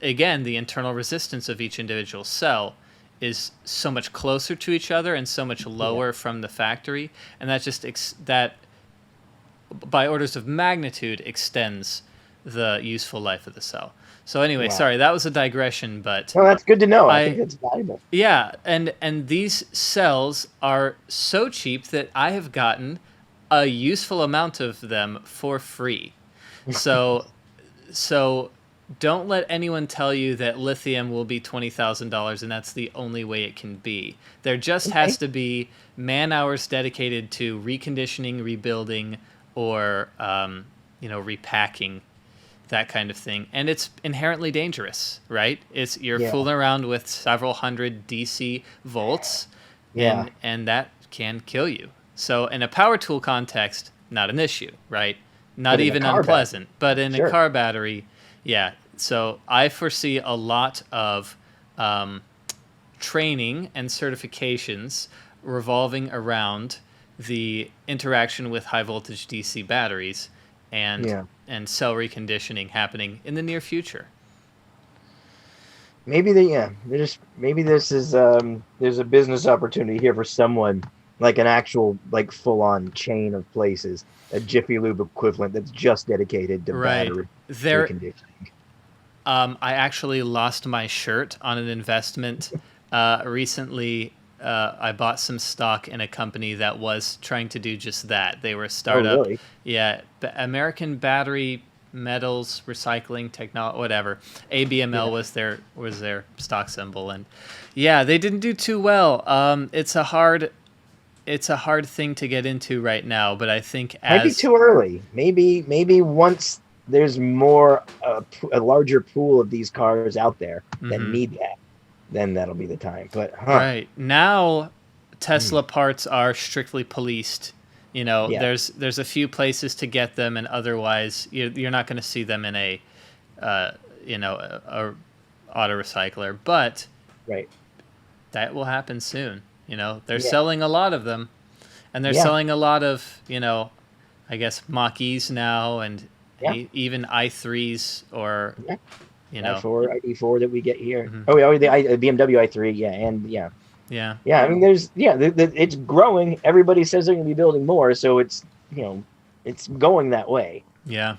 again, the internal resistance of each individual cell is so much closer to each other and so much lower from the factory, and that just that by orders of magnitude extends the useful life of the cell. So anyway, sorry, that was a digression, but well, that's good to know. I think that's valuable. Yeah, and these cells are so cheap that I have gotten a useful amount of them for free. So don't let anyone tell you that lithium will be $20,000 and that's the only way it can be. There just has to be man-hours dedicated to reconditioning, rebuilding, or repacking, that kind of thing. And it's inherently dangerous, right? You're fooling around with several hundred DC volts, and that can kill you. So in a power tool context, not an issue, right? Not even unpleasant. But in a car battery, so I foresee a lot of training and certifications revolving around the interaction with high voltage DC batteries and cell reconditioning happening in the near future. Maybe maybe this is there's a business opportunity here for someone, like an actual full on chain of places, a Jiffy Lube equivalent that's just dedicated to battery reconditioning. I actually lost my shirt on an investment recently. I bought some stock in a company that was trying to do just that. They were a startup. Oh, really? Yeah, American Battery Metals Recycling Technology, whatever. ABML was their stock symbol, and they didn't do too well. It's a hard thing to get into right now, but I think might be too early. Maybe once there's more a larger pool of these cars out there that need that, then that'll be the time. But right now, Tesla parts are strictly policed. There's a few places to get them, and otherwise you're not going to see them in a auto recycler. But that will happen soon. They're selling a lot of them, and they're selling a lot of I guess Mach-E's now, and even i3s or i4, ID4 that we get here. The BMW i3, I mean, there's it's growing. Everybody says they're going to be building more, so it's it's going that way. Yeah,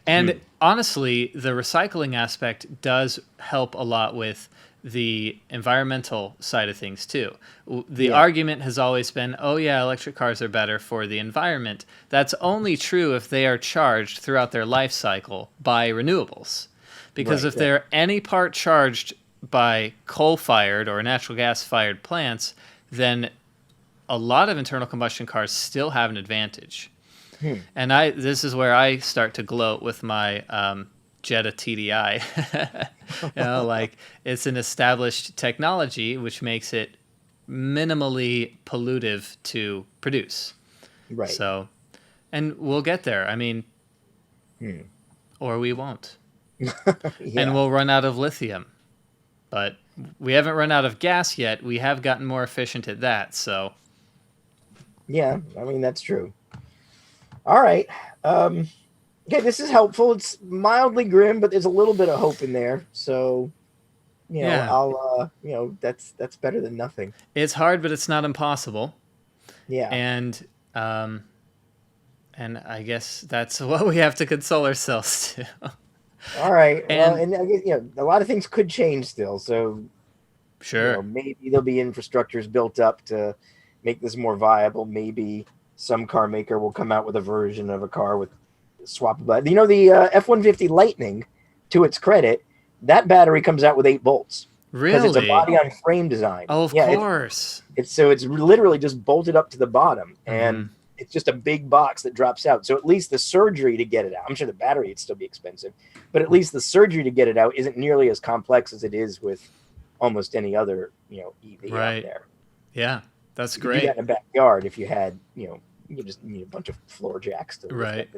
and honestly, the recycling aspect does help a lot with the environmental side of things too. The argument has always been, electric cars are better for the environment. That's only true if they are charged throughout their life cycle by renewables. Because if they're any part charged by coal-fired or natural gas-fired plants, then a lot of internal combustion cars still have an advantage. And this is where I start to gloat with my Jetta TDI. It's an established technology which makes it minimally pollutive to produce. Right. So, and we'll get there. I mean, or we won't. And we'll run out of lithium. But we haven't run out of gas yet. We have gotten more efficient at that, so. Yeah, I mean, that's true. All right. Okay, this is helpful. It's mildly grim, but there's a little bit of hope in there. So, I'll, that's better than nothing. It's hard, but it's not impossible. Yeah. And I guess that's what we have to console ourselves to. All right. And I guess, a lot of things could change still. So, sure. Maybe there'll be infrastructures built up to make this more viable. Maybe some car maker will come out with a version of a car with swappable. The F-150 Lightning, to its credit, that battery comes out with 8 volts. Really? Because it's a body on frame design. Oh, of course. It's literally just bolted up to the bottom, and it's just a big box that drops out. So at least the surgery to get it out, I'm sure the battery would still be expensive, but at least the surgery to get it out isn't nearly as complex as it is with almost any other, EV out there. Yeah, that's great. You could do that in a backyard if you had, you just need a bunch of floor jacks to right.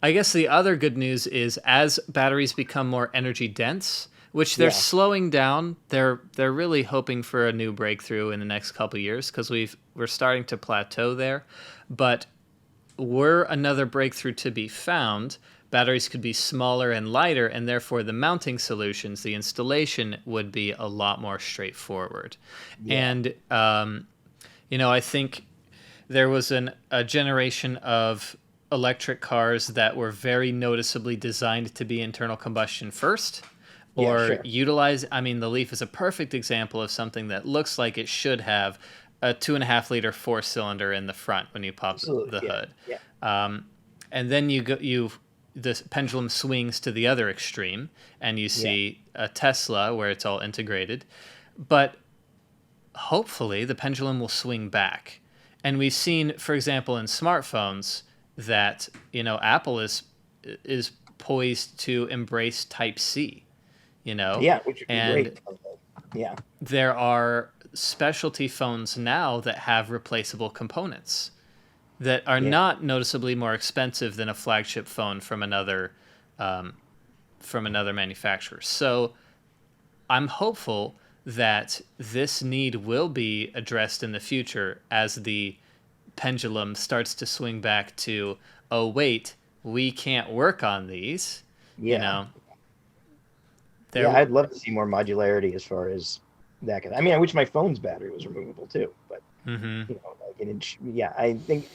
I guess the other good news is as batteries become more energy dense, which they're slowing down, they're really hoping for a new breakthrough in the next couple of years because we're starting to plateau there. But were another breakthrough to be found, batteries could be smaller and lighter, and therefore the mounting solutions, the installation would be a lot more straightforward. Yeah. And I think there was a generation of electric cars that were very noticeably designed to be internal combustion first, or sure. utilize. I mean, the Leaf is a perfect example of something that looks like it should have a 2.5-liter 4-cylinder in the front when you pop Absolutely. the hood. Yeah. And then the pendulum swings to the other extreme, and you see a Tesla where it's all integrated. But hopefully the pendulum will swing back. And we've seen, for example, in smartphones that, Apple is poised to embrace Type-C, Yeah, which would be and great. Yeah. there are specialty phones now that have replaceable components that are not noticeably more expensive than a flagship phone from another manufacturer. So I'm hopeful that this need will be addressed in the future as the pendulum starts to swing back to, oh wait, we can't work on these. Yeah. I'd love to see more modularity as far as that. I mean, I wish my phone's battery was removable too, but I think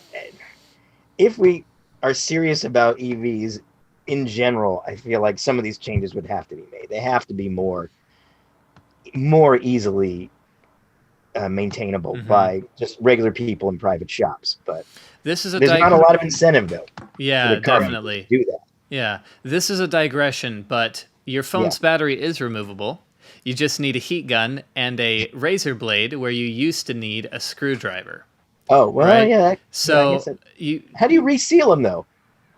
if we are serious about EVs in general, I feel like some of these changes would have to be made. They have to be more easily maintainable by just regular people in private shops. But there's not a lot of incentive though. Yeah, definitely. To do that. Yeah, this is a digression, but your phone's battery is removable. You just need a heat gun and a razor blade where you used to need a screwdriver. Oh, well, right? So how do you reseal them though?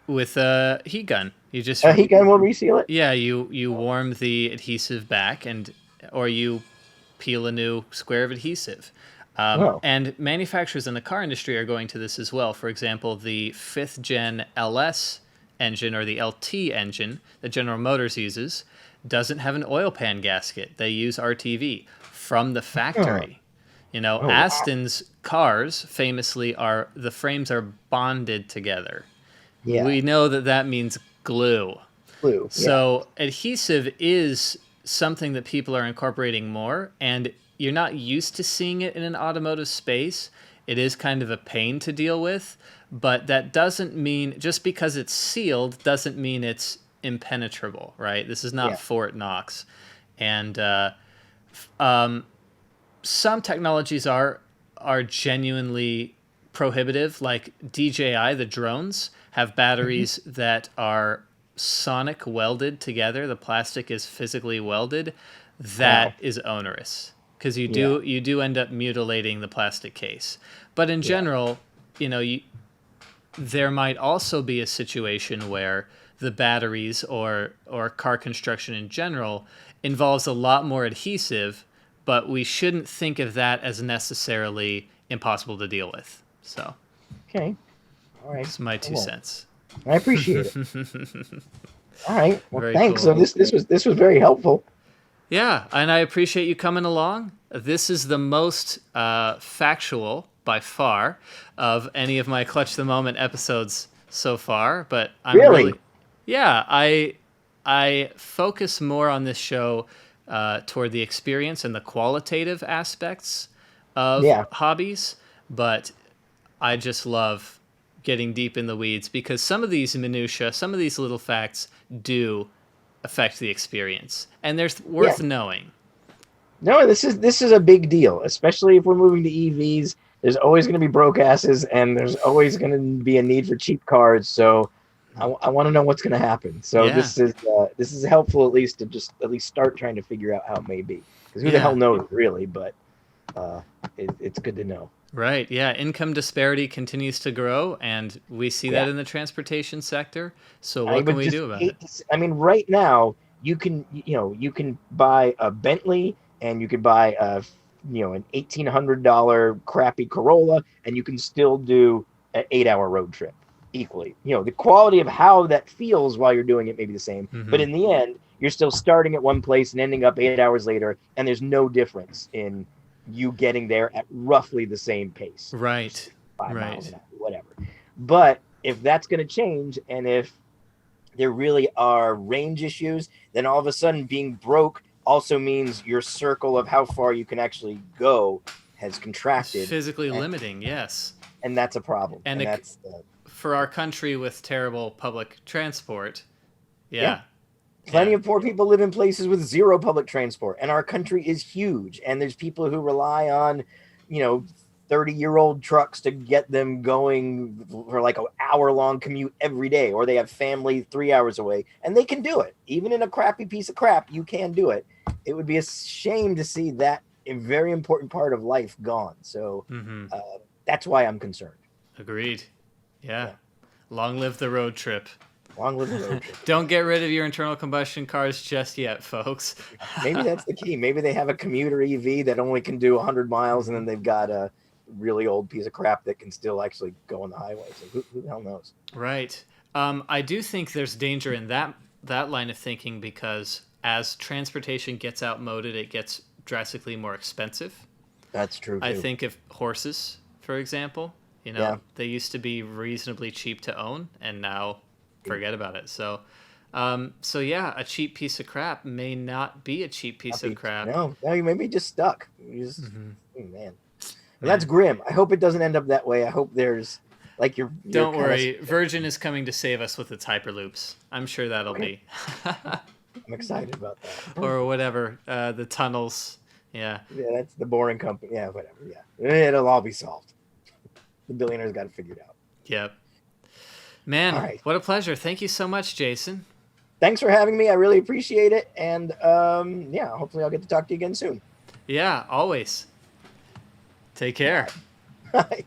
With a heat gun. You just a heat gun will reseal it? Yeah, you warm the adhesive back or you peel a new square of adhesive. And manufacturers in the car industry are going to this as well. For example, the 5th gen LS engine, or the LT engine that General Motors uses, doesn't have an oil pan gasket. They use RTV from the factory. Aston's cars famously the frames are bonded together. Yeah. We know that means glue. So adhesive is something that people are incorporating more, and you're not used to seeing it in an automotive space. It is kind of a pain to deal with, but that doesn't mean, just because it's sealed doesn't mean it's impenetrable, right? This is not Fort Knox. And some technologies are genuinely prohibitive, like DJI, the drones, have batteries that are sonic welded together. The plastic is physically welded. That is onerous, because you do end up mutilating the plastic case. But in general, there might also be a situation where the batteries or car construction in general involves a lot more adhesive, but we shouldn't think of that as necessarily impossible to deal with. So, okay, all right, that's my 2 cents. I appreciate it. All right, well, very thanks. Cool. So this was very helpful. Yeah, and I appreciate you coming along. This is the most factual by far of any of my Clutch the Moment episodes so far, but I'm really I focus more on this show toward the experience and the qualitative aspects of hobbies, but I just love getting deep in the weeds, because some of these minutiae, some of these little facts do affect the experience, and they're worth knowing. No, this is a big deal, especially if we're moving to EVs. There's always going to be broke asses, and there's always going to be a need for cheap cars. So I want to know what's going to happen. So this is helpful, at least to start trying to figure out how it may be. Because who the hell knows, really? But it's good to know. Right. Yeah. Income disparity continues to grow, and we see that in the transportation sector. So what can we do about it? I mean, right now you can buy a Bentley, and you could buy an $1,800 crappy Corolla, and you can still do an 8-hour road trip equally. The quality of how that feels while you're doing it may be the same, but in the end, you're still starting at one place and ending up 8 hours later, and there's no difference in you getting there at roughly the same pace. Right. 5 miles an hour, whatever. But if that's going to change, and if there really are range issues, then all of a sudden being broke also means your circle of how far you can actually go has It's contracted, physically and, limiting, yes. and that's a problem. And And that's for our country with terrible public transport, yeah. yeah. Plenty Yeah. of poor people live in places with zero public transport, and our country is huge. And there's people who rely on, 30-year-old trucks to get them going for like an hour-long commute every day, or they have family 3 hours away, and they can do it. Even in a crappy piece of crap, you can do it. It would be a shame to see that a very important part of life gone. So Mm-hmm. that's why I'm concerned. Agreed. Yeah. Yeah. Long live the road trip. Long live the road trip. Don't get rid of your internal combustion cars just yet, folks. Maybe that's the key. Maybe they have a commuter EV that only can do 100 miles, and then they've got a really old piece of crap that can still actually go on the highway. So who the hell knows? Right. I do think there's danger in that line of thinking because as transportation gets outmoded, it gets drastically more expensive. That's true, too. I think of horses, for example. They used to be reasonably cheap to own, and now forget about it. So, yeah, a cheap piece of crap may not be a cheap piece of crap. No, you may be just stuck. You just, man. Well, that's grim. I hope it doesn't end up that way. I hope there's like your. Don't worry, Virgin is coming to save us with its hyperloops. I'm sure that'll be. I'm excited about that. Or whatever, the tunnels. Yeah. Yeah, that's the boring company. Yeah, whatever. Yeah, it'll all be solved. The billionaires got it figured out. Yep. Man, right. What a pleasure. Thank you so much, Jason. Thanks for having me. I really appreciate it. And yeah, hopefully I'll get to talk to you again soon. Yeah, always. Take care. Bye.